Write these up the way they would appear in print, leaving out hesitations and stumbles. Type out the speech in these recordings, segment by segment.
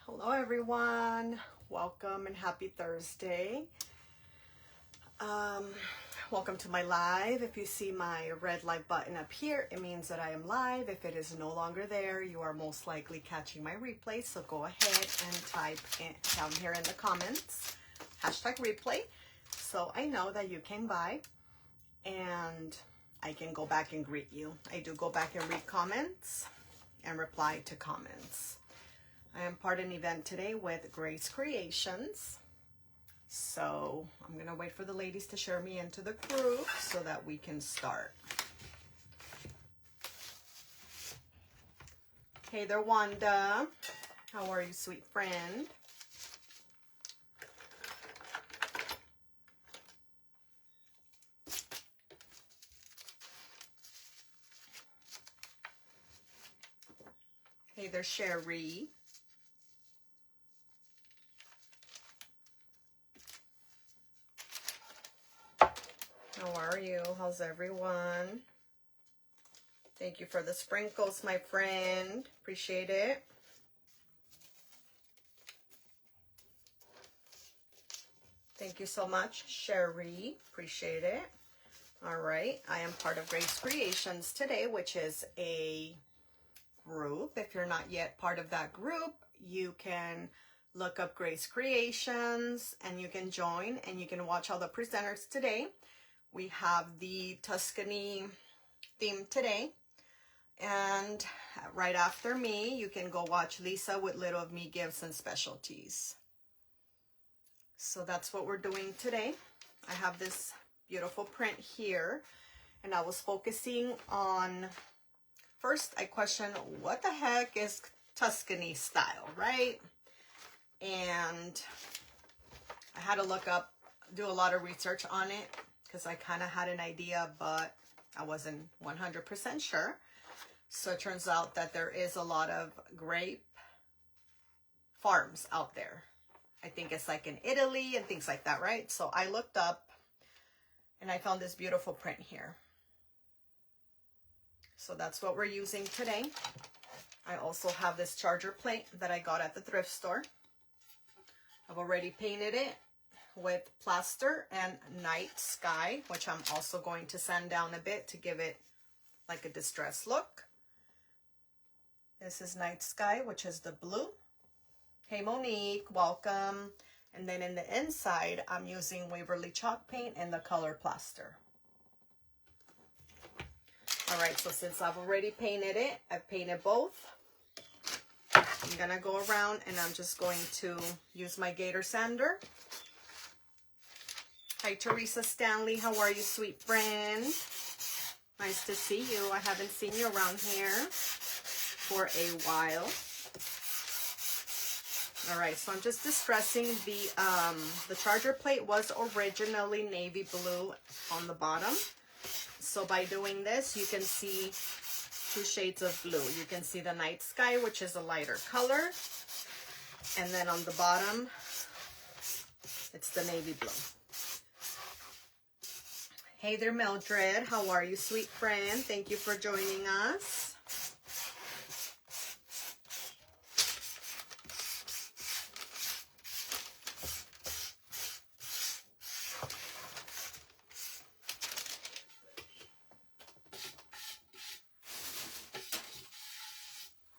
Hello everyone, welcome and happy Thursday. Welcome to my live. If you see my red live button up here, it means that I am live. If it is no longer there, you are most likely catching my replay, so go ahead and type it down here in the comments, #replay, so I know that you came by and I can go back and greet you. I do go back and read comments and reply to comments. I am part of an event today with Grace Creations. So I'm going to wait for the ladies to share me into the group so that we can start. Hey there, Wanda. How are you, sweet friend? Hey there, Sherry. How are you? How's everyone? Thank you for the sprinkles, my friend. Appreciate it. Thank you so much, Sherry. Appreciate it. All right. I am part of Grace Creations today, which is a group. If you're not yet part of that group, you can look up Grace Creations and you can join and you can watch all the presenters today. We have the Tuscany theme today. And right after me, you can go watch Lisa with Little of Me Gifts and Specialties. So that's what we're doing today. I have this beautiful print here. And I was focusing on, first I questioned, what the heck is Tuscany style, right? And I had to look up, do a lot of research on it, because I kind of had an idea, but I wasn't 100% sure. So it turns out that there is a lot of grape farms out there. I think it's like in Italy and things like that, right? So I looked up and I found this beautiful print here. So that's what we're using today. I also have this charger plate that I got at the thrift store. I've already painted it with plaster and night sky, which I'm also going to sand down a bit to give it like a distressed look. This is night sky, which is the blue. Hey Monique, welcome. And then in the inside, I'm using Waverly chalk paint and the color plaster. All right, so since I've already painted it, I've painted both. I'm gonna go around and I'm just going to use my Gator sander. Hi, Teresa Stanley. How are you, sweet friend? Nice to see you. I haven't seen you around here for a while. All right, so I'm just distressing the charger plate was originally navy blue on the bottom. So by doing this, you can see two shades of blue. You can see the night sky, which is a lighter color. And then on the bottom, it's the navy blue. Hey there, Mildred. How are you, sweet friend? Thank you for joining us.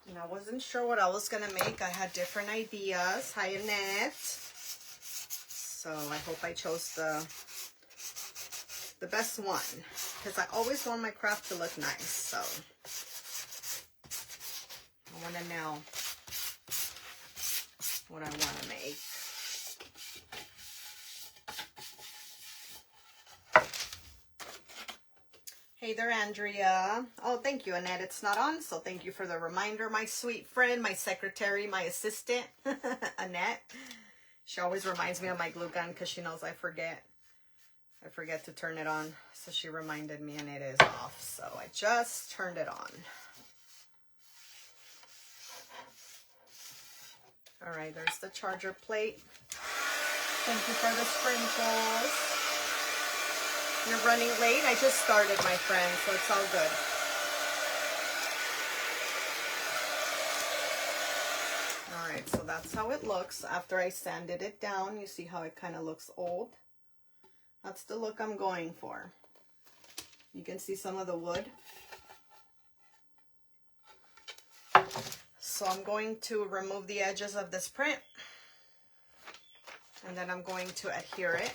And I wasn't sure what I was going to make. I had different ideas. Hi, Annette. So I hope I chose the best one, because I always want my craft to look nice. So I want to know what I want to make. Hey there, Andrea. Oh, thank you, Annette. It's not on, so thank you for the reminder, my sweet friend, my secretary, my assistant, Annette. She always reminds me of my glue gun because she knows I forget to turn it on. So she reminded me and it is off. So I just turned it on. All right, there's the charger plate. Thank you for the sprinkles. You're running late? I just started, my friend, so it's all good. right, so that's how it looks after I sanded it down. You see how it kind of looks old? That's the look I'm going for. You can see some of the wood. So I'm going to remove the edges of this print. And then I'm going to adhere it.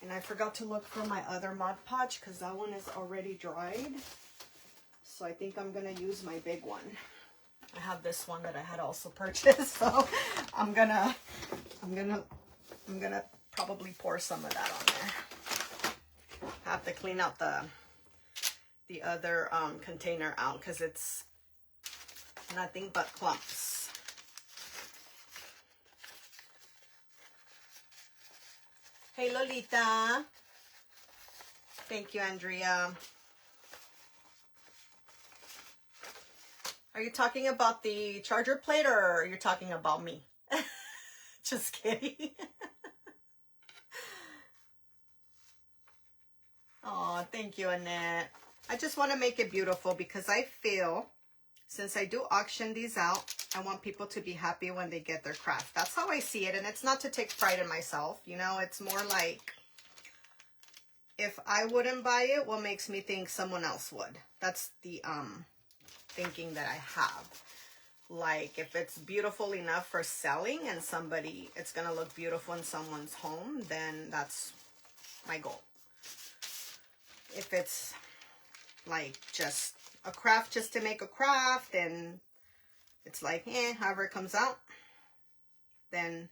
And I forgot to look for my other Mod Podge because that one is already dried. So I think I'm going to use my big one. I have this one that I had also purchased, so I'm gonna probably pour some of that on there. I have to clean out the other container out because it's nothing but clumps. Hey Lolita. Thank you, Andrea. Are you talking about the charger plate or are you talking about me? Just kidding. Oh, thank you, Annette. I just want to make it beautiful because I feel since I do auction these out, I want people to be happy when they get their craft. That's how I see it. And it's not to take pride in myself. You know, it's more like if I wouldn't buy it, what makes me think someone else would? That's the thinking that I have. Like if it's beautiful enough for selling and it's gonna look beautiful in someone's home, then that's my goal. If it's like just a craft just to make a craft and it's like however it comes out, then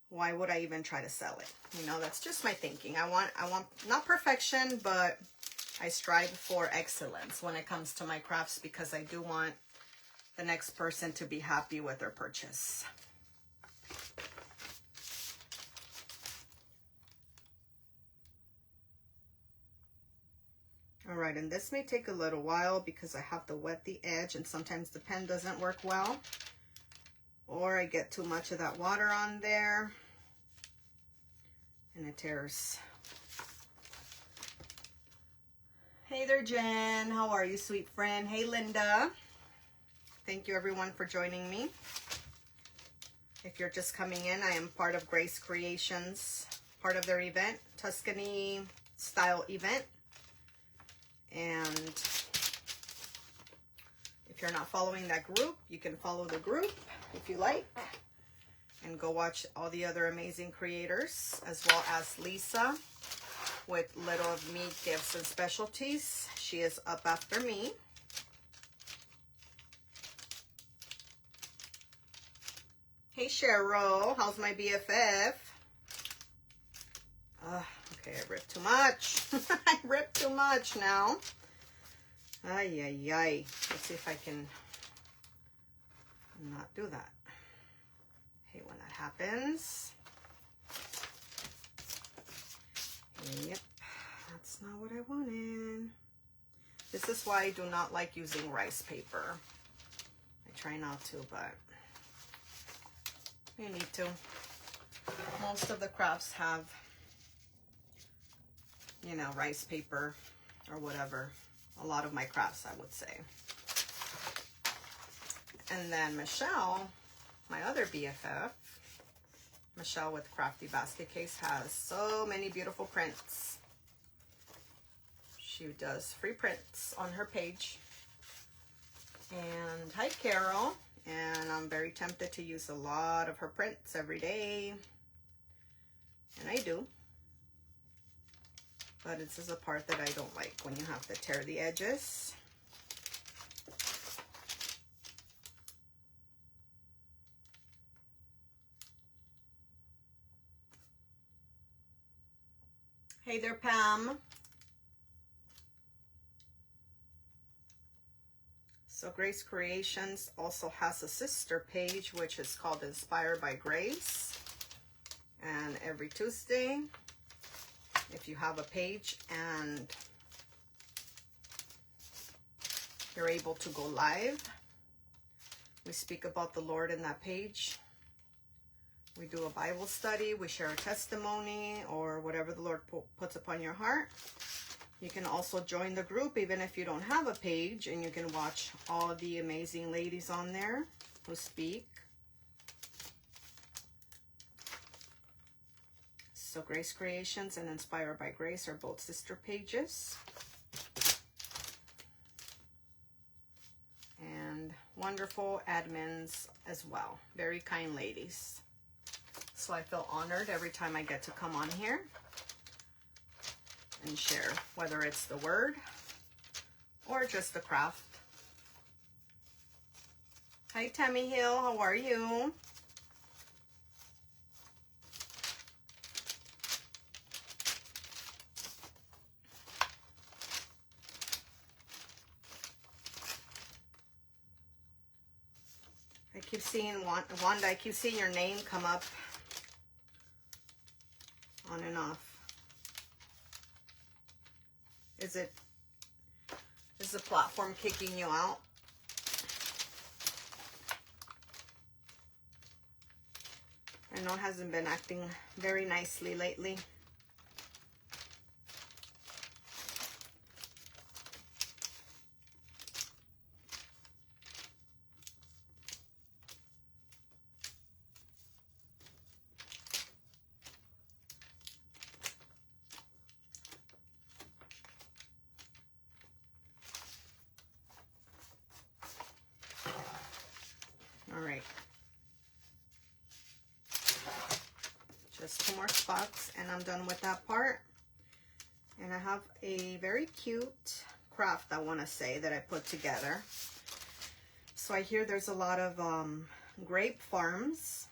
why would I even try to sell it? You know, that's just my thinking. I want not perfection, but I strive for excellence when it comes to my crafts because I do want the next person to be happy with their purchase. All right, and this may take a little while because I have to wet the edge and sometimes the pen doesn't work well or I get too much of that water on there and it tears. Hey there, Jen. How are you, sweet friend? Hey, Linda. Thank you, everyone, for joining me. If you're just coming in, I am part of Grace Creations, part of their event, Tuscany style event. And if you're not following that group, you can follow the group if you like. And go watch all the other amazing creators, as well as Lisa with Little of Me Gifts and Specialties. She is up after me. Hey Cheryl, how's my BFF? Okay, I ripped too much. I ripped too much now. Ay, ay, ay. Let's see if I can not do that. Hey, when that happens. Yep, that's not what I wanted. This is why I do not like using rice paper. I try not to, but you need to. Most of the crafts have, you know, rice paper or whatever. A lot of my crafts, I would say. And then Michelle, my other BFF, Michelle with Crafty Basket Case, has so many beautiful prints. She does free prints on her page. And hi, Carol. And I'm very tempted to use a lot of her prints every day. And I do. But this is a part that I don't like, when you have to tear the edges. Hey there, Pam. So Grace Creations also has a sister page, which is called Inspired by Grace. And every Tuesday, if you have a page and you're able to go live, we speak about the Lord in that page. We do a Bible study, we share a testimony or whatever the Lord puts upon your heart. You can also join the group even if you don't have a page, and you can watch all the amazing ladies on there who speak. So Grace Creations and Inspired by Grace are both sister pages. And wonderful admins as well. Very kind ladies. So I feel honored every time I get to come on here and share, whether it's the word or just the craft. Hi, Tammy Hill. How are you? I keep seeing, Wanda, I keep seeing your name come up on and off. Is the platform kicking you out? I know it hasn't been acting very nicely lately. All right. Just 2 more spots and I'm done with that part. And I have a very cute craft, I want to say, that I put together. So I hear there's a lot of grape farms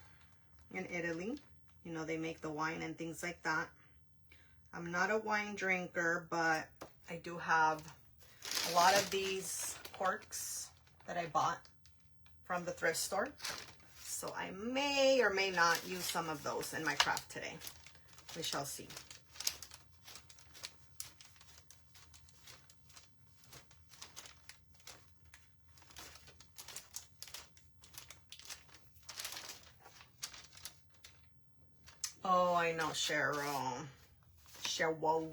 in Italy. You know, they make the wine and things like that. I'm not a wine drinker, but I do have a lot of these corks that I bought from the thrift store. So I may or may not use some of those in my craft today. We shall see. Oh, I know, Cheryl. Cheryl.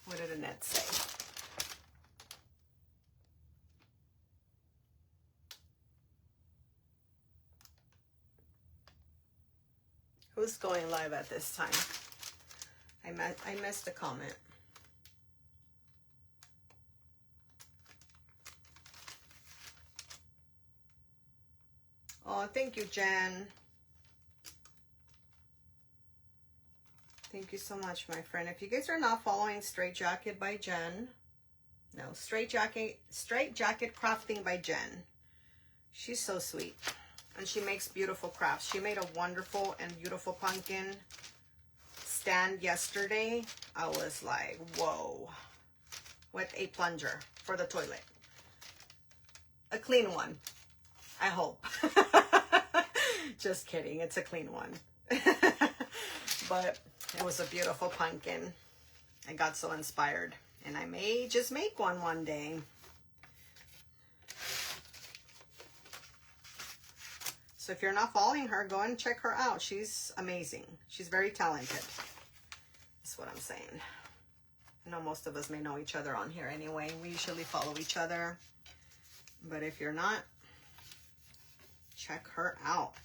What did Annette say? Who's going live at this time? I missed a comment. Oh, thank you, Jen. Thank you so much, my friend. If you guys are not following Straight Jacket by Jen, no, Straight Jacket Crafting by Jen. She's so sweet. And she makes beautiful crafts. She made a wonderful and beautiful pumpkin stand yesterday. I was like, whoa. With a plunger for the toilet. A clean one, I hope. Just kidding. It's a clean one. But it was a beautiful pumpkin. I got so inspired. And I may just make one day. So if you're not following her, go and check her out. She's amazing. She's very talented. That's what I'm saying. I know most of us may know each other on here anyway. We usually follow each other. But if you're not, check her out.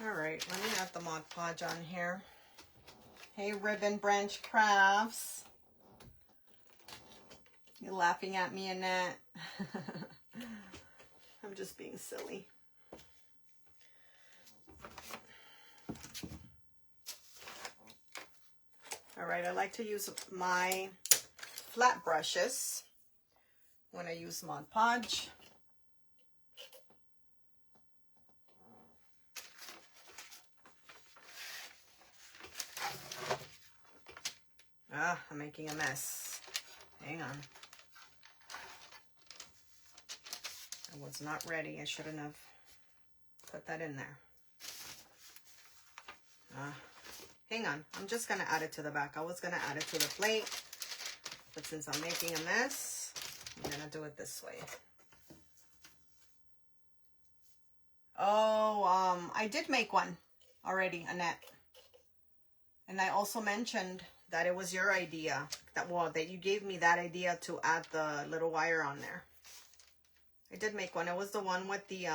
All right, let me add the Mod Podge on here. Hey, Ribbon Branch Crafts. You're laughing at me, Annette. I'm just being silly. All right, I like to use my flat brushes when I use Mod Podge. I'm making a mess. Hang on. I was not ready. I shouldn't have put that in there. Hang on. I'm just going to add it to the back. I was going to add it to the plate. But since I'm making a mess, I'm going to do it this way. Oh, I did make one already, Annette. And I also mentioned that it was your idea. That you gave me that idea to add the little wire on there. I did make one. It was the one with the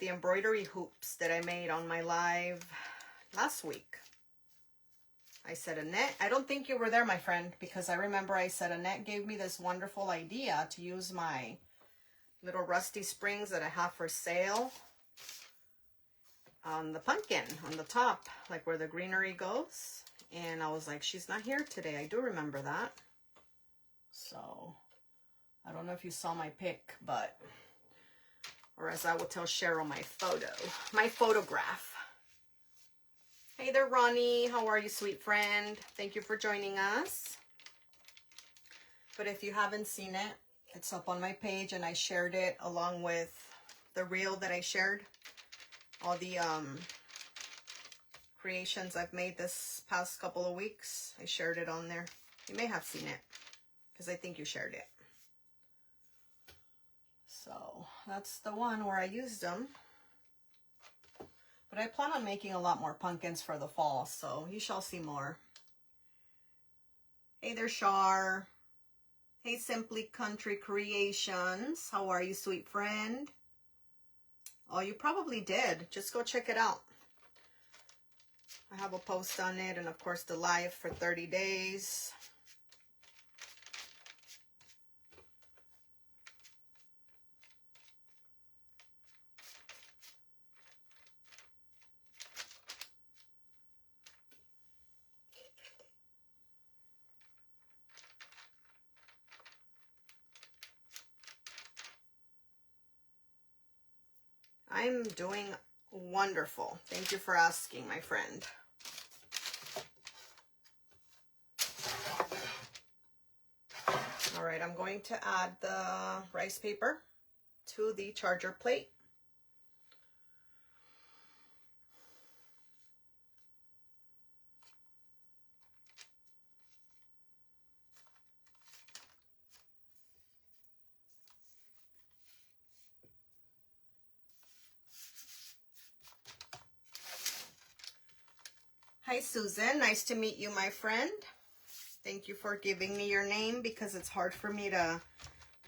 embroidery hoops that I made on my live last week. I said, Annette, I don't think you were there, my friend, because I remember I said Annette gave me this wonderful idea to use my little rusty springs that I have for sale on the pumpkin on the top, like where the greenery goes. And I was like, she's not here today. I do remember that. So I don't know if you saw my pic, but, or as I will tell Cheryl, my photograph. Hey there, Ronnie. How are you, sweet friend? Thank you for joining us. But if you haven't seen it, it's up on my page, and I shared it along with the reel that I shared. All the creations I've made this past couple of weeks. I shared it on there. You may have seen it because I think you shared it. So that's the one where I used them. But I plan on making a lot more pumpkins for the fall, so you shall see more. Hey there, Shar. Hey, Simply Country Creations. How are you, sweet friend? Oh, you probably did. Just go check it out. I have a post on it, and of course the live for 30 days. I'm doing wonderful. Thank you for asking, my friend. All right, I'm going to add the rice paper to the charger plate. Hi, Susan. Nice to meet you, my friend. Thank you for giving me your name because it's hard for me to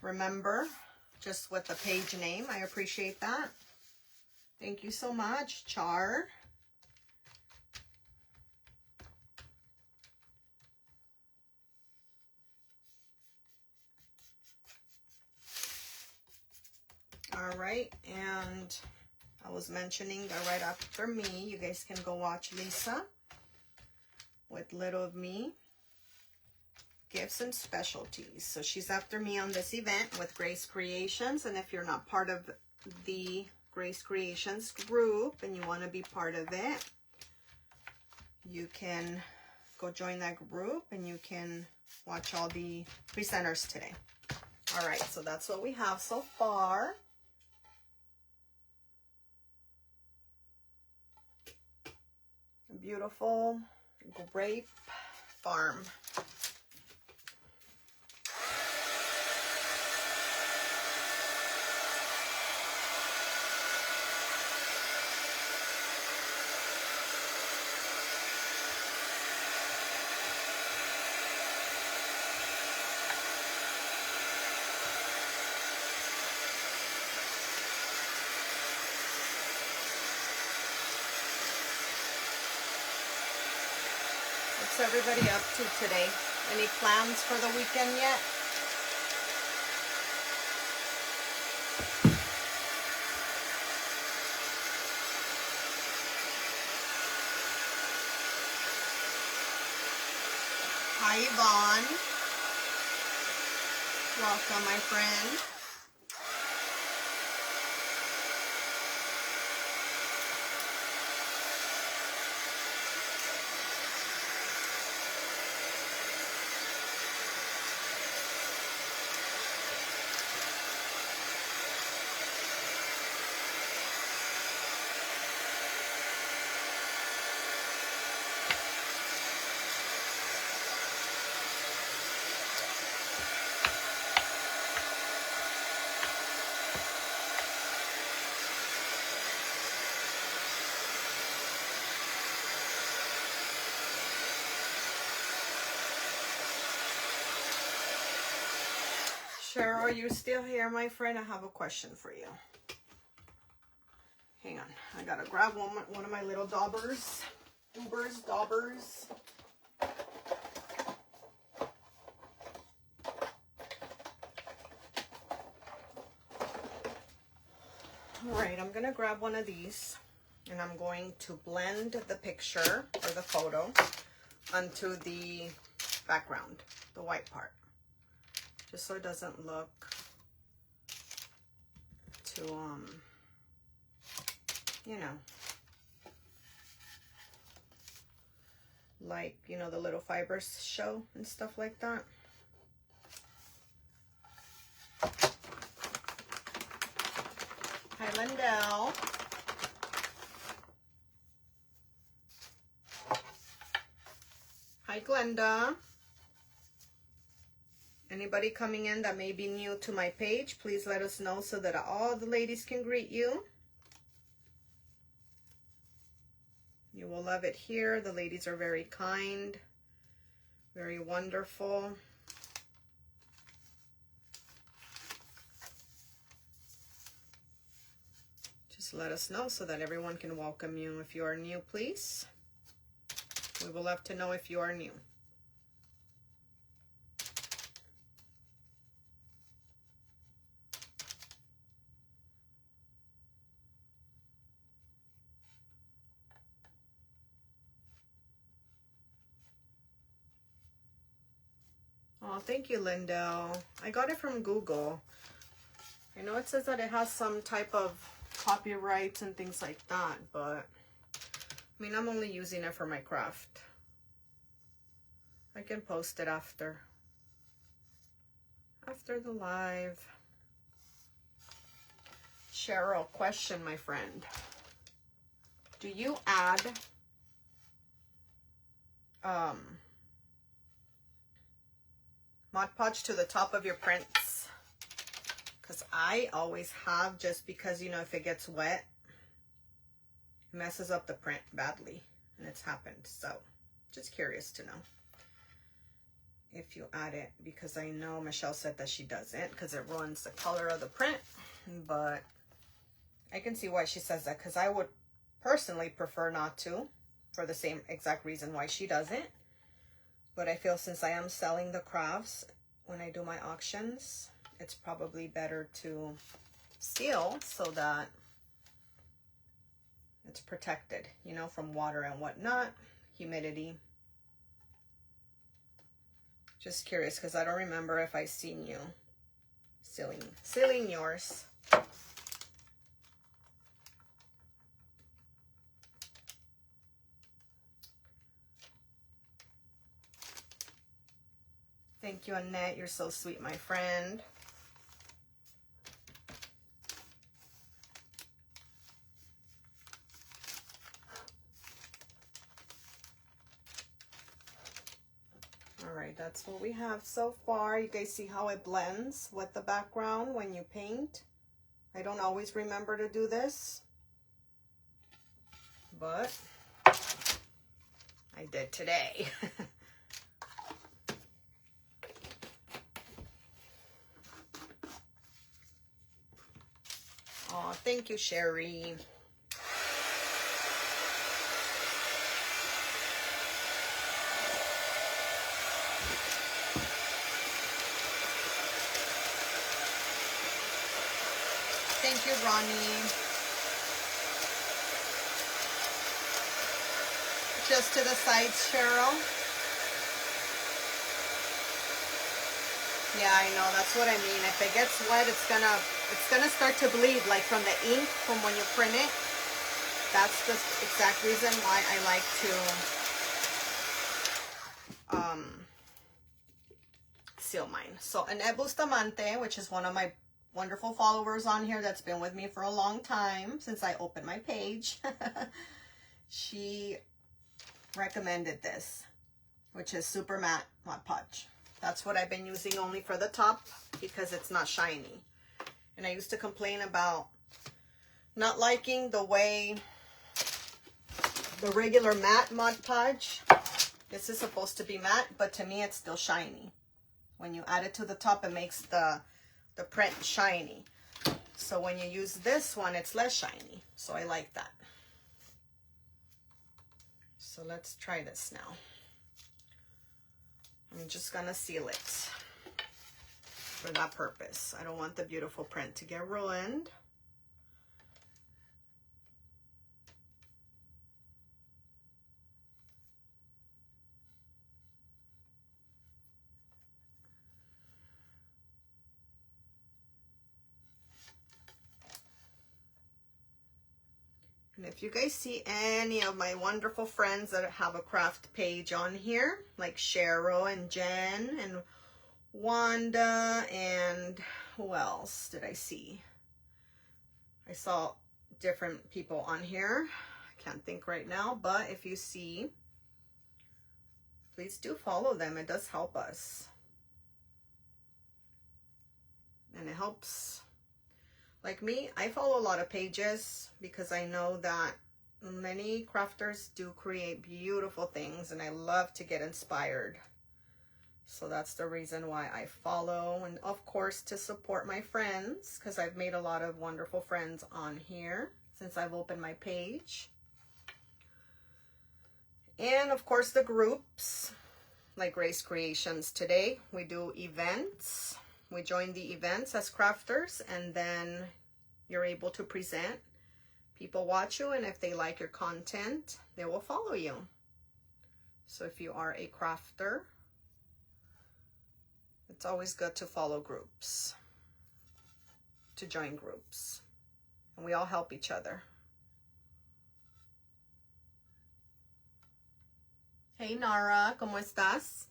remember just with the page name. I appreciate that. Thank you so much, Char. All right, and I was mentioning that right after me, you guys can go watch Lisa with Little of Me, Gifts and Specialties. So she's after me on this event with Grace Creations, and if you're not part of the Grace Creations group and you want to be part of it, you can go join that group and you can watch all the presenters today. All right, so that's what we have so far. A beautiful Grape farm. What's everybody up to today? Any plans for the weekend yet? Hi, Yvonne. Welcome, my friend. Cheryl, are you still here, my friend? I have a question for you. Hang on. I gotta grab one of my little daubers. Daubers. All right, I'm gonna grab one of these and I'm going to blend the picture or the photo onto the background, the white part, just so it doesn't look too, you know, like, you know, the little fibers show and stuff like that. Hi, Lindell. Hi, Glenda. Anybody coming in that may be new to my page, please let us know so that all the ladies can greet you. You will love it here. The ladies are very kind, very wonderful. Just let us know so that everyone can welcome you. If you are new, please. We would love to know if you are new. Oh, thank you, Lindell. I got it from Google. I know it says that it has some type of copyrights and things like that, but I mean, I'm only using it for my craft. I can post it after the live. Cheryl, question, my friend. Do you add Mod Podge to the top of your prints? Because I always have, just because, you know, if it gets wet, it messes up the print badly, and it's happened. So just curious to know if you add it, because I know Michelle said that she doesn't because it ruins the color of the print, but I can see why she says that, because I would personally prefer not to, for the same exact reason why she doesn't. But I feel since I am selling the crafts when I do my auctions, it's probably better to seal so that it's protected, you know, from water and whatnot, humidity. Just curious, because I don't remember if I seen you sealing yours. Thank you, Annette. You're so sweet, my friend. All right, that's what we have so far. You guys see how it blends with the background when you paint? I don't always remember to do this, but I did today. Oh, thank you, Sherry. Thank you, Ronnie. Just to the sides, Cheryl. Yeah, I know, that's what I mean. If it gets wet, it's gonna start to bleed, like from the ink from when you print it. That's the exact reason why I like to seal mine. So Annette Bustamante, which is one of my wonderful followers on here that's been with me for a long time, since I opened my page, she recommended this, which is Super Matte Mod Podge. That's what I've been using only for the top because it's not shiny. And I used to complain about not liking the way the regular matte Mod Podge, this is supposed to be matte, but to me it's still shiny. When you add it to the top, it makes the the print shiny. So when you use this one, it's less shiny. So I like that. So let's try this now. I'm just gonna seal it for that purpose. I don't want the beautiful print to get ruined. And if you guys see any of my wonderful friends that have a craft page on here, like Cheryl and Jen and Wanda, and who else did I see? I saw different people on here. I can't think right now, but if you see, please do follow them. It does help us. And it helps. Like me, I follow a lot of pages because I know that many crafters do create beautiful things and I love to get inspired. So that's the reason why I follow, and of course to support my friends, because I've made a lot of wonderful friends on here since I've opened my page. And of course the groups like Grace Creations. Today we do events. We join the events as crafters, and then you're able to present. People watch you, and if they like your content, they will follow you. So if you are a crafter, it's always good to follow groups, to join groups, and we all help each other. Hey Nara, ¿cómo estás?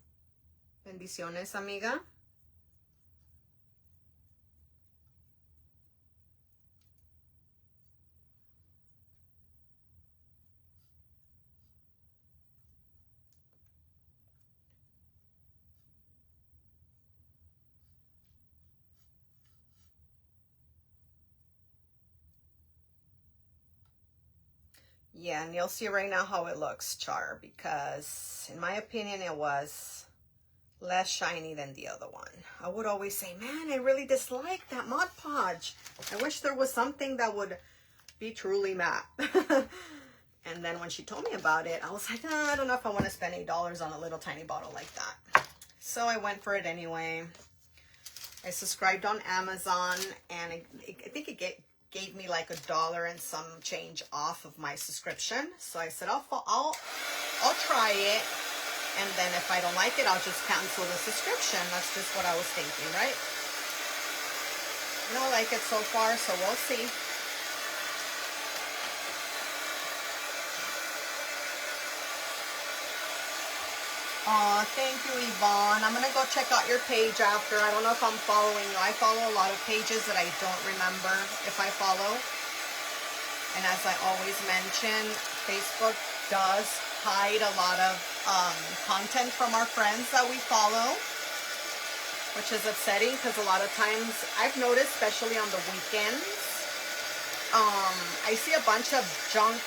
Bendiciones, amiga. Yeah, and you'll see right now how it looks, Char, because in my opinion, it was less shiny than the other one. I would always say, man, I really dislike that Mod Podge. I wish there was something that would be truly matte. And then when she told me about it, I was like, I don't know if I want to spend $8 on a little tiny bottle like that. So I went for it anyway. I subscribed on Amazon, and I think it gave me like $1 and some change off of my subscription. So I said, I'll try it. And then if I don't like it, I'll just cancel the subscription. That's just what I was thinking, right? I don't like it so far, so we'll see. Oh, thank you, Yvonne. I'm going to go check out your page after. I don't know if I'm following you. I follow a lot of pages that I don't remember if I follow. And as I always mention, Facebook does hide a lot of content from our friends that we follow, which is upsetting because a lot of times I've noticed, especially on the weekends, I see a bunch of junk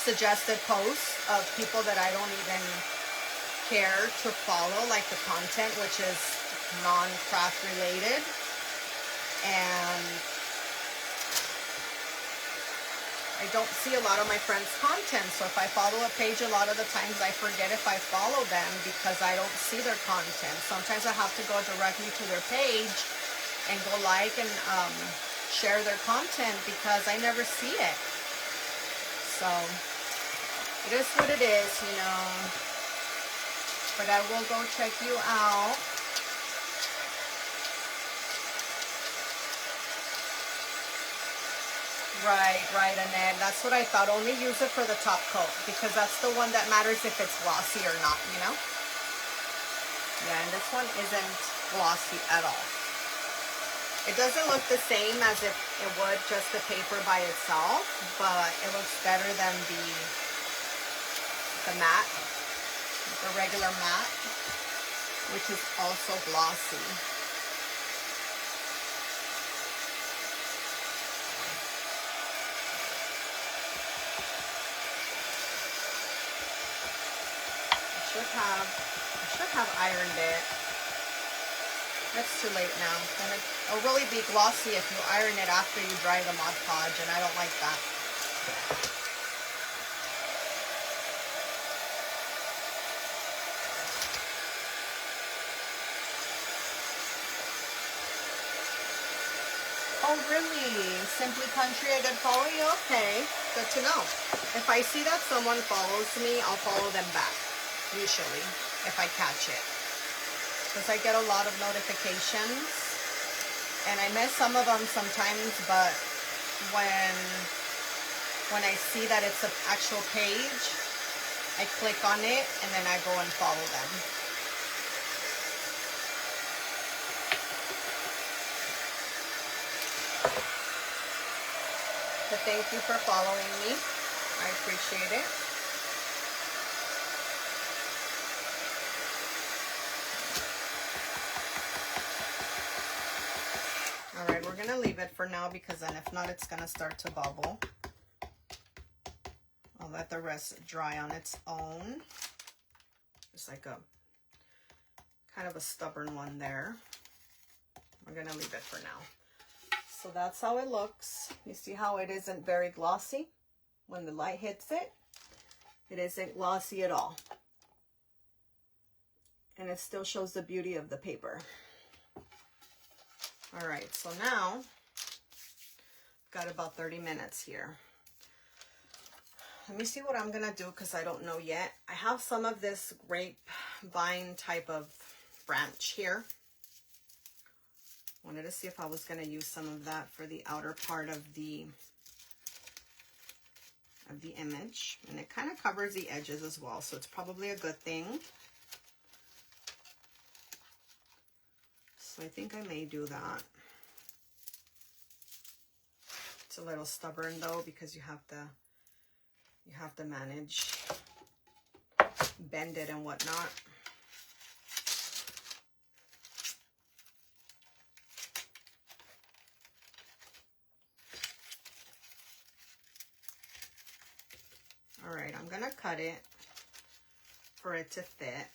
suggested posts of people that I don't even care to follow, like the content which is non-craft related. And I don't see a lot of my friends' content, so if I follow a page, a lot of the times I forget if I follow them because I don't see their content. Sometimes I have to go directly to their page and go like and share their content because I never see it. So it is what it is, you know. But I will go check you out. Right, Annette. That's what I thought. Only use it for the top coat because that's the one that matters if it's glossy or not, you know? Yeah, and this one isn't glossy at all. It doesn't look the same as if it would just the paper by itself, but it looks better than the matte. The regular matte, which is also glossy. I should have ironed it. It's too late now. And it'll really be glossy if you iron it after you dry the Mod Podge, and I don't like that. Oh, really? Simply Country, I did follow you? Okay, good to know. If I see that someone follows me, I'll follow them back, usually, if I catch it. Because I get a lot of notifications, and I miss some of them sometimes, but when I see that it's an actual page, I click on it, and then I go and follow them. But thank you for following me. I appreciate it. All right, we're gonna leave it for now because then if not, it's gonna start to bubble. I'll let the rest dry on its own. It's like a kind of a stubborn one there. We're gonna leave it for now. So that's how it looks. You see how it isn't very glossy? When the light hits it, it isn't glossy at all. And it still shows the beauty of the paper. All right, so now I've got about 30 minutes here. Let me see what I'm gonna do because I don't know yet. I have some of this grapevine type of branch here. Wanted to see if I was gonna use some of that for the outer part of the image, and it kind of covers the edges as well, so it's probably a good thing. So I think I may do that. It's a little stubborn though because you have to manage, bend it and whatnot. All right, I'm gonna cut it for it to fit.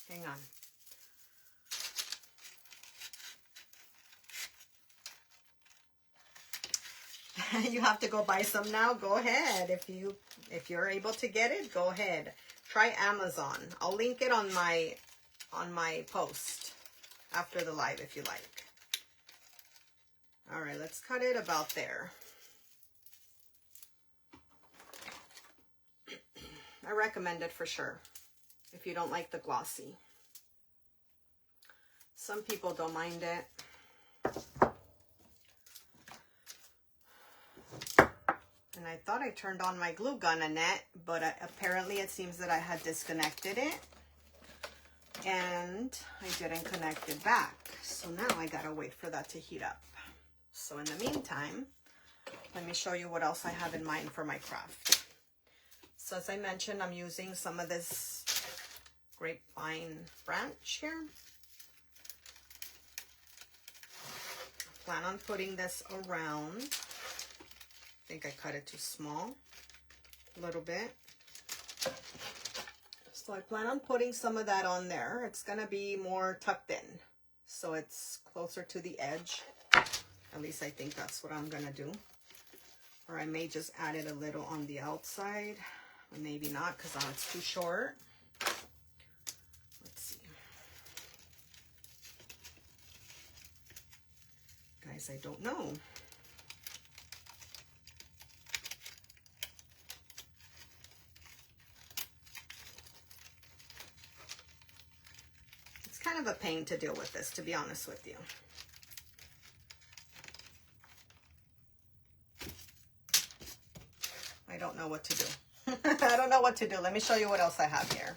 Hang on. You have to go buy some now. Go ahead. If you're able to get it, go ahead. Try Amazon. I'll link it on my post after the live if you like. All right, let's cut it about there. I recommend it for sure if you don't like the glossy. Some people don't mind it. And I thought I turned on my glue gun, Annette, but apparently it seems that I had disconnected it and I didn't connect it back. So now I gotta wait for that to heat up. So in the meantime, let me show you what else I have in mind for my craft. So as I mentioned, I'm using some of this grapevine branch here. I plan on putting this around. I think I cut it too small, a little bit. So I plan on putting some of that on there. It's gonna be more tucked in, so it's closer to the edge. At least I think that's what I'm gonna do. Or I may just add it a little on the outside, or maybe not because it's too short. Let's see. Guys, I don't know. It's kind of a pain to deal with this, to be honest with you. I don't know what to do. I don't know what to do. Let me show you what else I have here.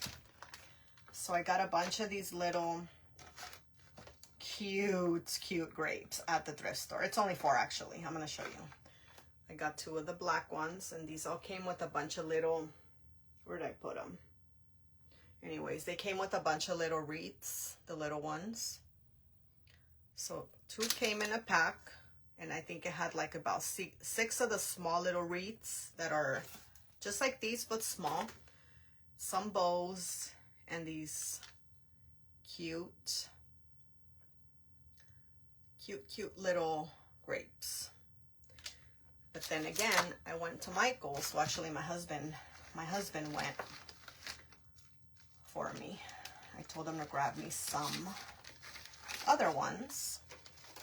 So I got a bunch of these little cute grapes at the thrift store. It's only 4 actually. I'm going to show you. I got 2 of the black ones, and these all came with a bunch of little, where did I put them? Anyways, they came with a bunch of little wreaths, the little ones. So 2 came in a pack. And I think it had like about six of the small little wreaths that are just like these, but small. Some bows and these cute little grapes. But then again, I went to Michael's. Well, actually my husband went for me. I told him to grab me some other ones.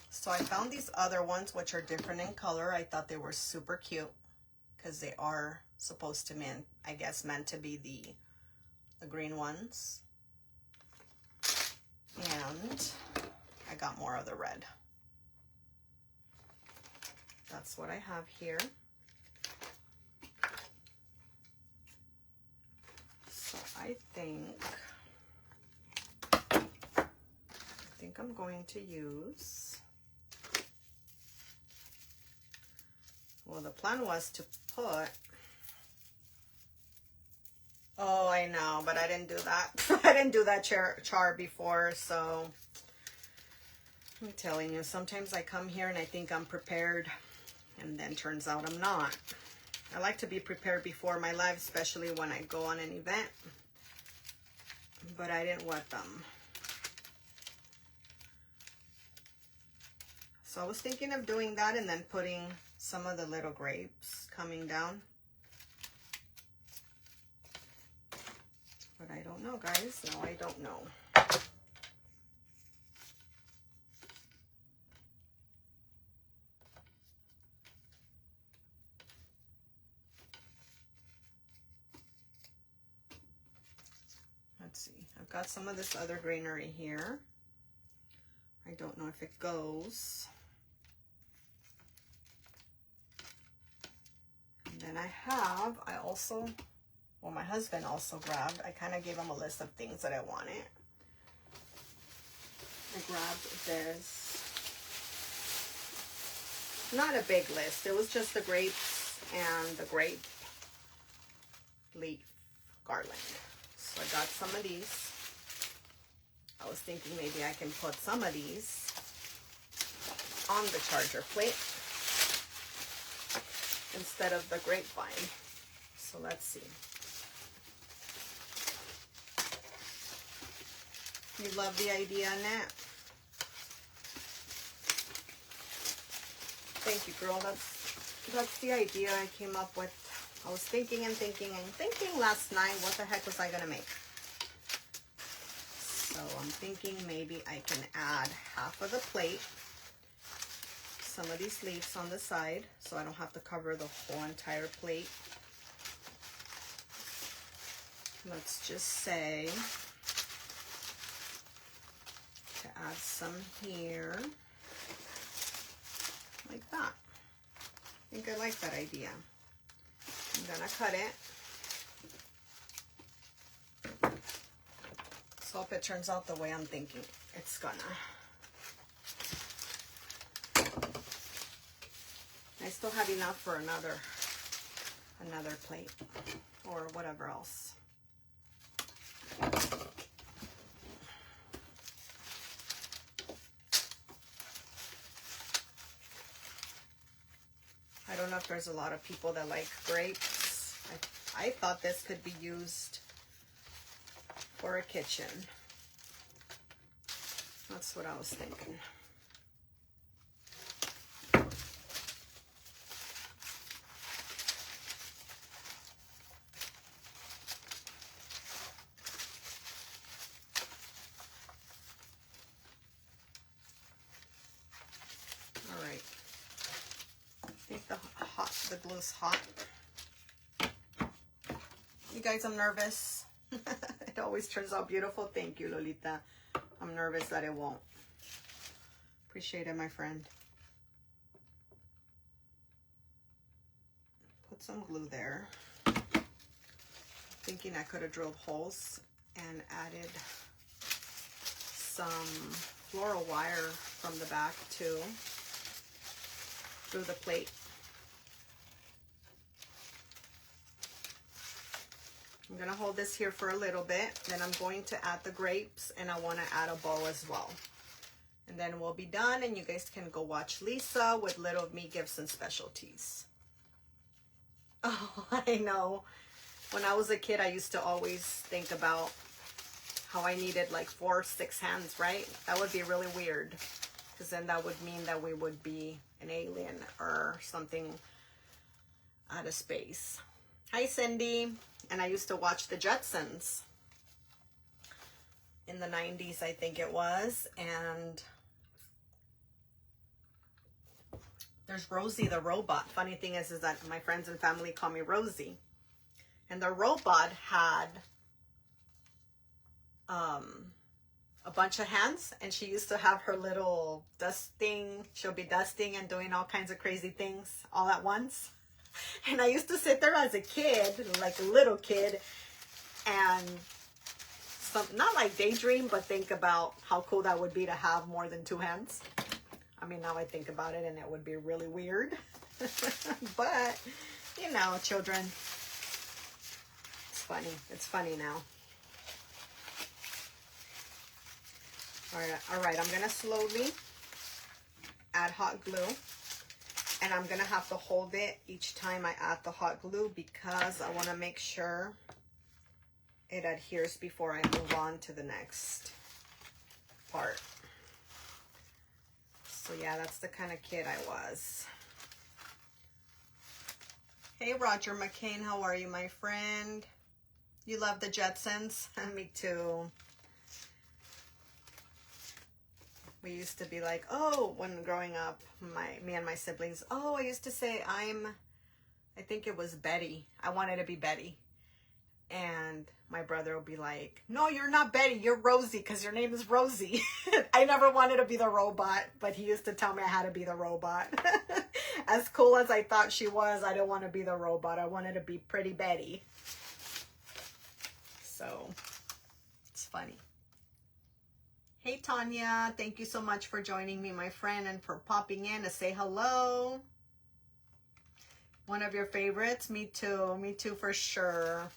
So I found these other ones, which are different in color. I thought they were super cute because they are supposed to mean, I guess, meant to be the green ones. And I got more of the red. That's what I have here. So I think I'm going to use, well, the plan was to put, oh, I know, but I didn't do that. I didn't do that char before, so I'm telling you, sometimes I come here and I think I'm prepared, and then turns out I'm not. I like to be prepared before my live, especially when I go on an event, but I didn't wet them. So I was thinking of doing that and then putting some of the little grapes coming down. But I don't know, guys. No, I don't know. Let's see. I've got some of this other greenery here. I don't know if it goes. And then I also, well, my husband also grabbed, I kind of gave him a list of things that I wanted. I grabbed this, not a big list, it was just the grapes and the grape leaf garland. So I got some of these. I was thinking maybe I can put some of these on the charger plate instead of the grapevine. So let's see. You love the idea, Nat? Thank you, girl. That's the idea I came up with. I was thinking and thinking and thinking last night, what the heck was I gonna make? So I'm thinking maybe I can add half of the plate, some of these leaves on the side, so I don't have to cover the whole entire plate. Let's just say to add some here, like that. I think I like that idea. I'm gonna cut it. So hope it turns out the way I'm thinking it's gonna. I still have enough for another plate or whatever else. I don't know if there's a lot of people that like grapes. I thought this could be used for a kitchen. That's what I was thinking. All right. I think the glue's hot. You guys, I'm nervous. It always turns out beautiful. Thank you, Lolita. I'm nervous that it won't. Appreciate it, my friend. Put some glue there. Thinking I could have drilled holes and added some floral wire from the back too, through the plate. I'm gonna hold this here for a little bit, then I'm going to add the grapes, and I wanna add a bow as well. And then we'll be done and you guys can go watch Lisa with Little Me Gibson Specialties. Oh, I know. When I was a kid, I used to always think about how I needed like 4 or 6 hands, right? That would be really weird. Because then that would mean that we would be an alien or something out of space. Hi, Cindy. And I used to watch the Jetsons in the 90s, I think it was. And there's Rosie the robot. Funny thing is that my friends and family call me Rosie. And the robot had a bunch of hands, and she used to have her little dusting. She'll be dusting and doing all kinds of crazy things all at once. And I used to sit there as a kid, like a little kid, and not like daydream, but think about how cool that would be to have more than 2 hands. I mean, now I think about it and it would be really weird. But, you know, children, it's funny. It's funny now. All right, I'm going to slowly add hot glue. And I'm going to have to hold it each time I add the hot glue because I want to make sure it adheres before I move on to the next part. So yeah, that's the kind of kid I was. Hey, Roger McCain, how are you, my friend? You love the Jetsons? Me too. We used to be like, oh, when growing up, me and my siblings, oh, I used to say I think it was Betty. I wanted to be Betty. And my brother would be like, no, you're not Betty, you're Rosie, because your name is Rosie. I never wanted to be the robot, but he used to tell me I had to be the robot. As cool as I thought she was, I didn't want to be the robot. I wanted to be Pretty Betty. So, it's funny. Hey, Tanya, thank you so much for joining me, my friend, and for popping in to say hello. One of your favorites? Me too for sure.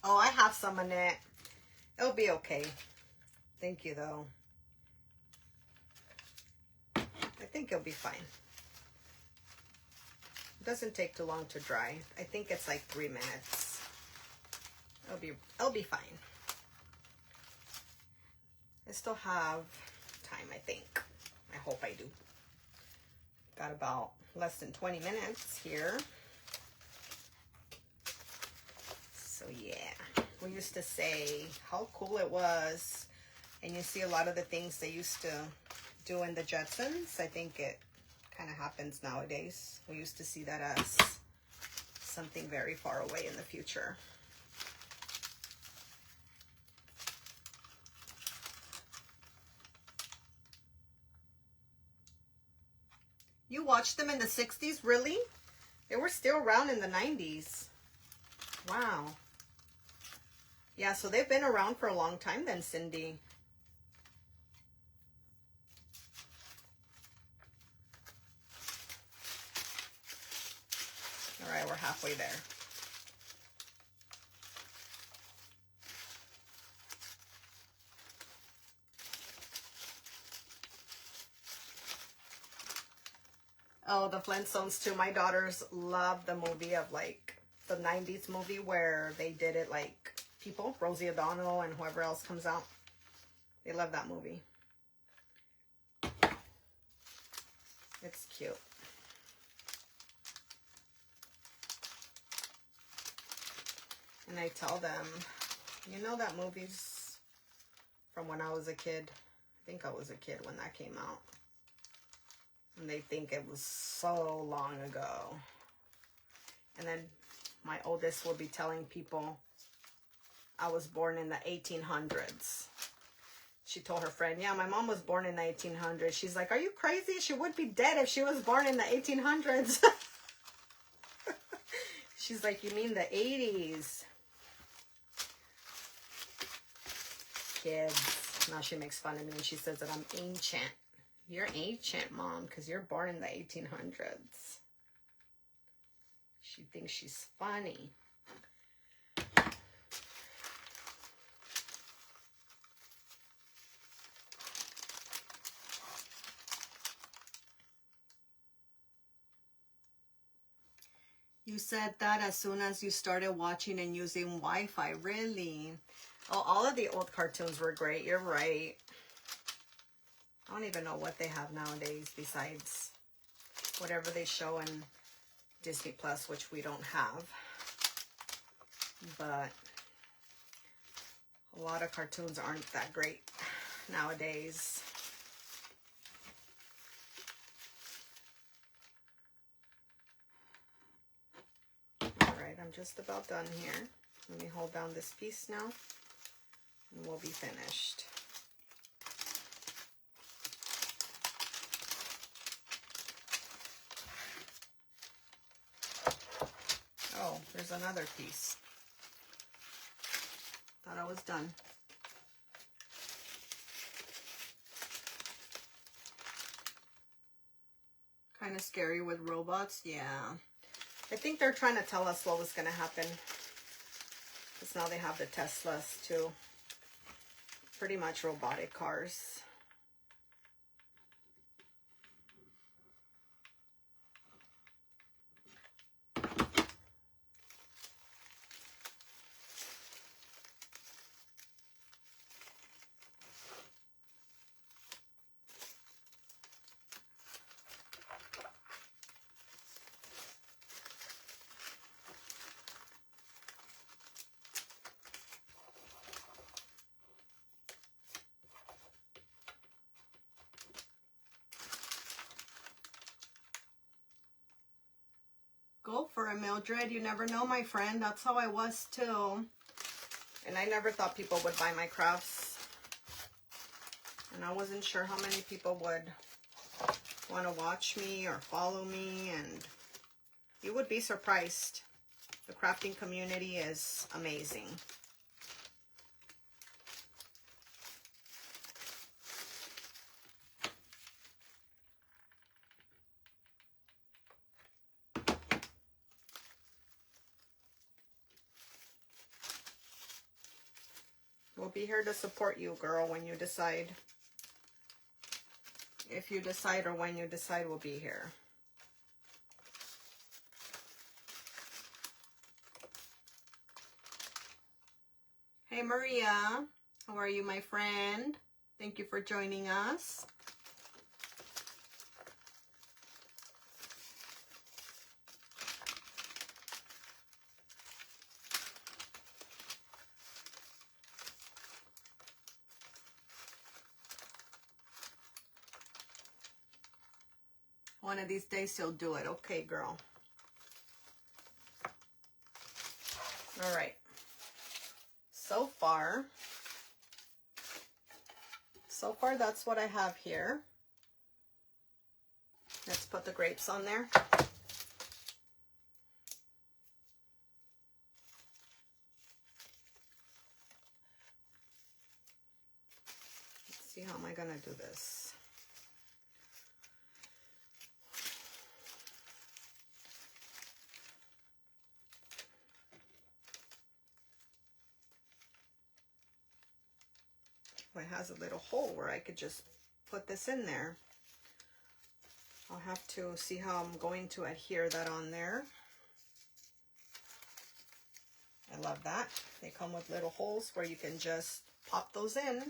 Oh, I have some in it. It'll be okay. Thank you, though. I think it'll be fine. It doesn't take too long to dry. I think it's like 3 minutes. It'll be fine. I still have time, I think. I hope I do. Got about less than 20 minutes here. So yeah, we used to say how cool it was, and you see a lot of the things they used to do in the Jetsons. I think it kind of happens nowadays. We used to see that as something very far away in the future. You watched them in the 60s? Really? They were still around in the 90s. Wow. Yeah, so they've been around for a long time then, Cindy. All right, we're halfway there. Oh, the Flintstones too. My daughters love the movie of like the 90s movie where they did it like people, Rosie O'Donnell and whoever else comes out. They love that movie. It's cute. And I tell them, you know that movie's from when I was a kid. I think I was a kid when that came out. And they think it was so long ago. And then my oldest will be telling people I was born in the 1800s. She told her friend, yeah, my mom was born in the 1800s. She's like, are you crazy? She would be dead if she was born in the 1800s. She's like, you mean the 80s? Kids. Now she makes fun of me and she says that I'm ancient. You're ancient, Mom, because you're born in the 1800s. She thinks she's funny. You said that as soon as you started watching and using Wi-Fi. Really? Oh, all of the old cartoons were great. You're right. I don't even know what they have nowadays besides whatever they show in Disney Plus, which we don't have. But a lot of cartoons aren't that great nowadays. Alright, I'm just about done here. Let me hold down this piece now, and we'll be finished. Oh, there's another piece. Thought I was done. Kind of scary with robots, yeah. I think they're trying to tell us what was going to happen. Because now they have the Teslas too. Pretty much robotic cars. Go for it, Mildred. You never know, my friend. That's how I was too. And I never thought people would buy my crafts. And I wasn't sure how many people would want to watch me or follow me. And you would be surprised. The crafting community is amazing. We'll be here to support you, girl, when you decide. If you decide or when you decide, we'll be here. Hey, Maria. How are you, my friend? Thank you for joining us. One of these days you'll do it. Okay, girl. All right. So far, that's what I have here. Let's put the grapes on there. Let's see, how am I gonna do this? It has a little hole where I could just put this in there. I'll have to see how I'm going to adhere that on there. I love that. They come with little holes where you can just pop those in.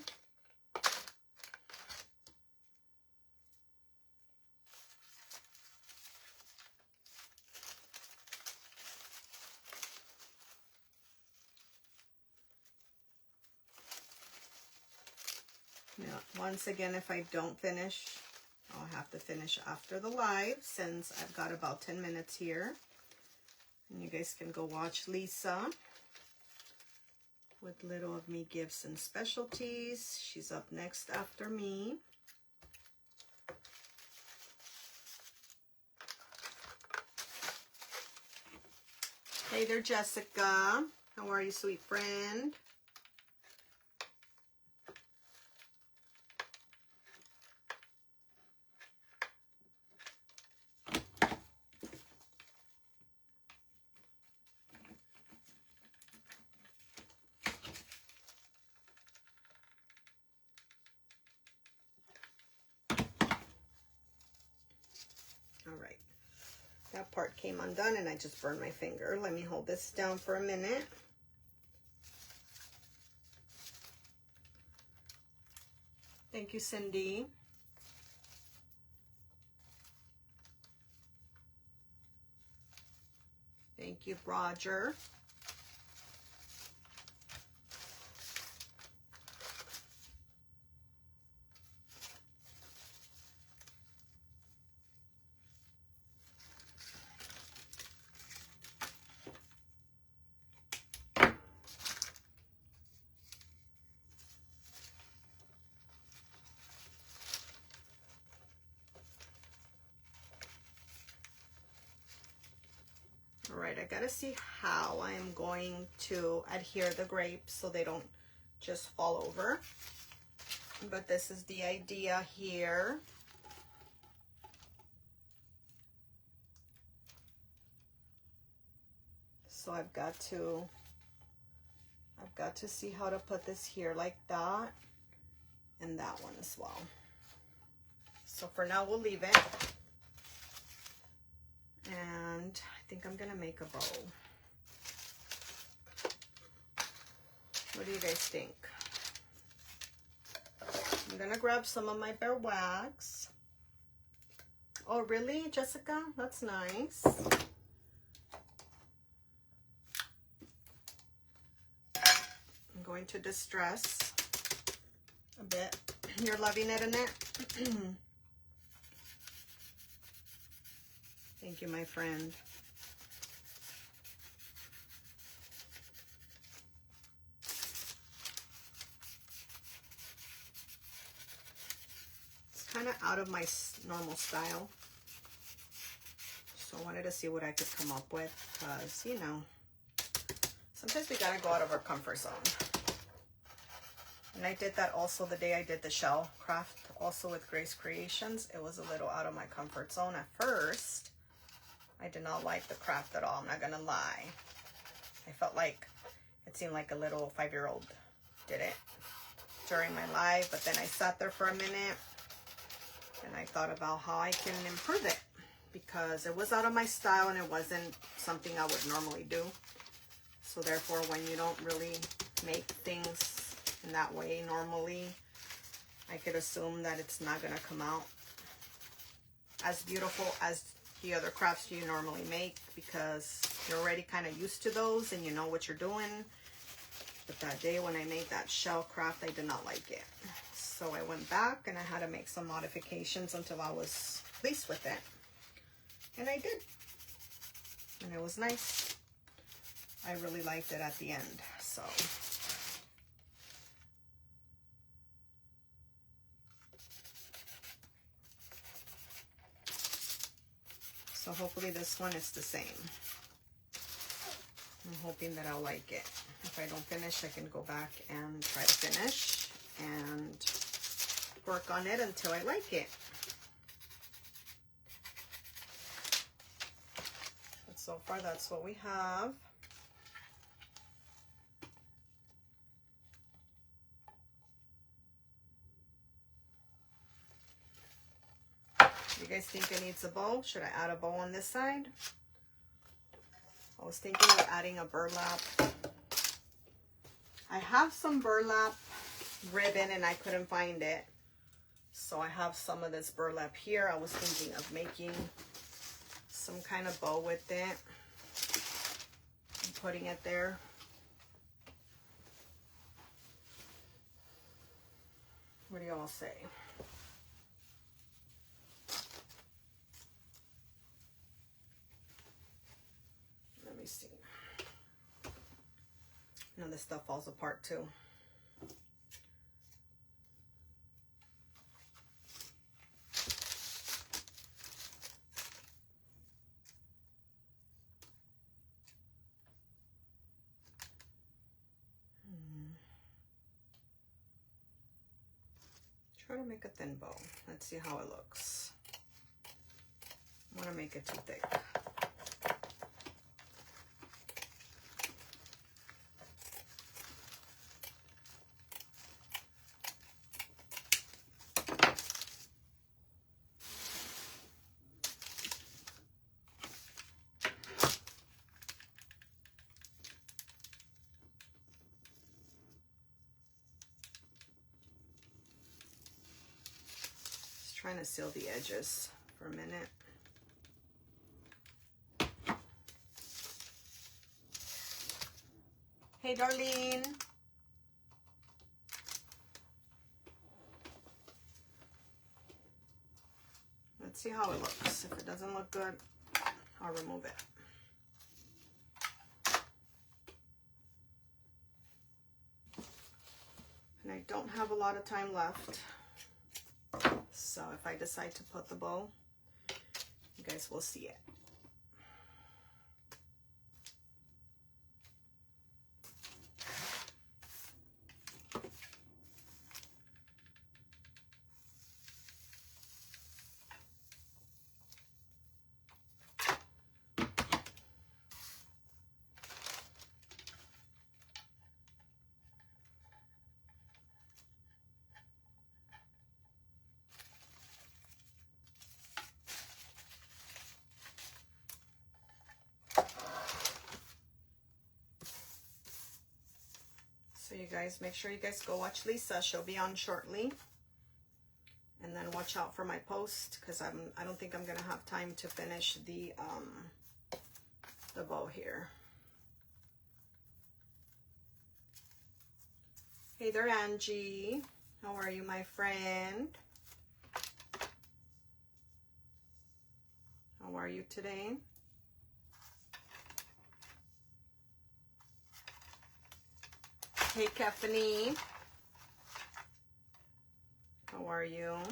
Now, once again, if I don't finish, I'll have to finish after the live, since I've got about 10 minutes here. And you guys can go watch Lisa with Little of Me Gifts and Specialties. She's up next after me. Hey there, Jessica. How are you, sweet friend? All right. That part came undone and I just burned my finger. Let me hold this down for a minute. Thank you, Cindy. Thank you, Roger. All right, I gotta see how I am going to adhere the grapes so they don't just fall over. But this is the idea here. So I've got to see how to put this here like that, and that one as well. So for now we'll leave it. And I think I'm gonna make a bow. What do you guys think? I'm gonna grab some of my bare wax. Oh really, Jessica? That's nice. I'm going to distress a bit. You're loving it, Annette? Thank you, my friend. It's kind of out of my normal style. So I wanted to see what I could come up with because, you know, sometimes we gotta go out of our comfort zone. And I did that also the day I did the shell craft also with Grace Creations. It was a little out of my comfort zone at first. I did not like the craft at all, I'm not gonna lie. I felt like it seemed like a little 5-year-old did it during my live, but then I sat there for a minute and I thought about how I can improve it because it was out of my style and it wasn't something I would normally do. So therefore, when you don't really make things in that way normally, I could assume that it's not gonna come out as beautiful as the other crafts you normally make because you're already kind of used to those and you know what you're doing. But that day when I made that shell craft, I did not like it. So I went back and I had to make some modifications until I was pleased with it. And I did. And it was nice. I really liked it at the end, so. So hopefully this one is the same. I'm hoping that I'll like it. If I don't finish, I can go back and try to finish and work on it until I like it. But so far, that's what we have. You guys think it needs a bow? Should I add a bow on this side? I was thinking of adding a burlap. I have some burlap ribbon and I couldn't find it. So I have some of this burlap here. I was thinking of making some kind of bow with it and putting it there. What do y'all say? Let me see. And this stuff falls apart too. Try to make a thin bow. Let's see how it looks. I want to make it too thick. Trying to seal the edges for a minute. Hey, Darlene. Let's see how it looks. If it doesn't look good, I'll remove it. And I don't have a lot of time left. So if I decide to put the bow, you guys will see it. So you guys, make sure you guys go watch Lisa. She'll be on shortly. And then watch out for my post, because I don't think I'm gonna have time to finish the bow here. Hey there, Angie. How are you, my friend? How are you today? Hey, Kefany. How are you? Oh,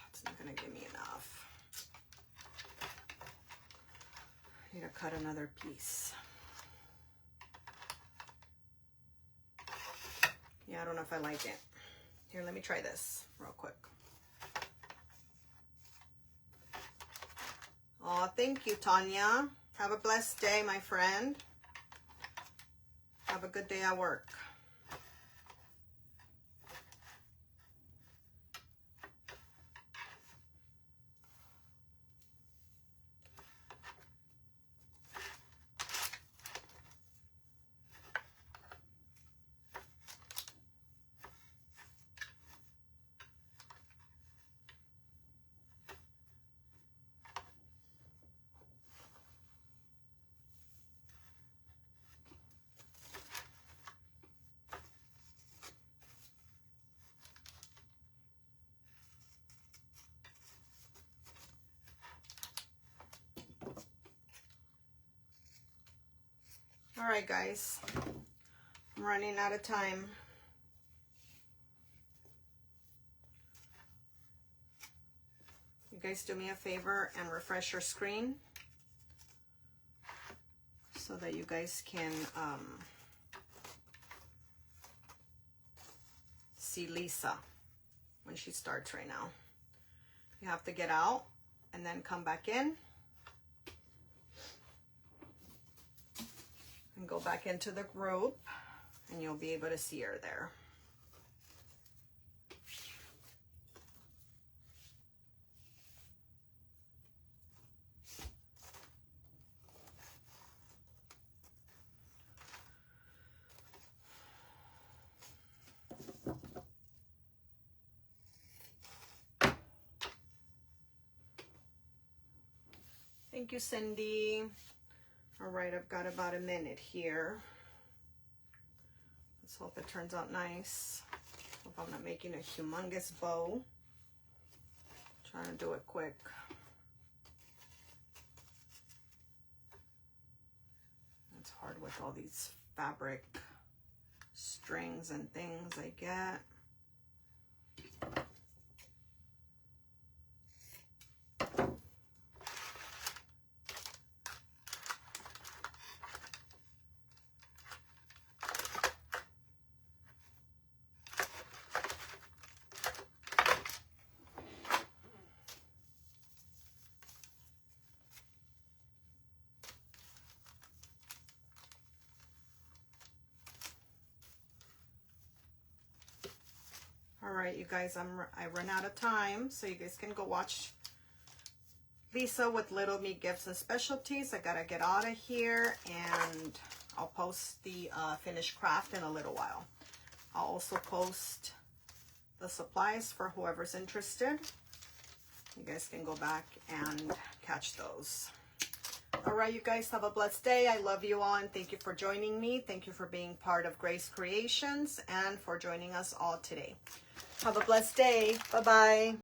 it's not gonna give me enough. I need to cut another piece. Yeah, I don't know if I like it. Here, let me try this real quick. Oh, thank you, Tanya. Have a blessed day, my friend. Have a good day at work. All right, guys, I'm running out of time. You guys do me a favor and refresh your screen so that you guys can see Lisa when she starts right now. You have to get out and then come back in. And go back into the group, and you'll be able to see her there. Thank you, Cindy. All right, I've got about a minute here. Let's hope it turns out nice. Hope I'm not making a humongous bow. Trying to do it quick. It's hard with all these fabric strings and things I get. All right, you guys, I run out of time, so you guys can go watch Lisa with Little Me Gifts and Specialties. I gotta get out of here, and I'll post the finished craft in a little while. I'll also post the supplies for whoever's interested. You guys can go back and catch those. All right, you guys, have a blessed day. I love you all, and thank you for joining me. Thank you for being part of Grace Creations and for joining us all today. Have a blessed day. Bye-bye.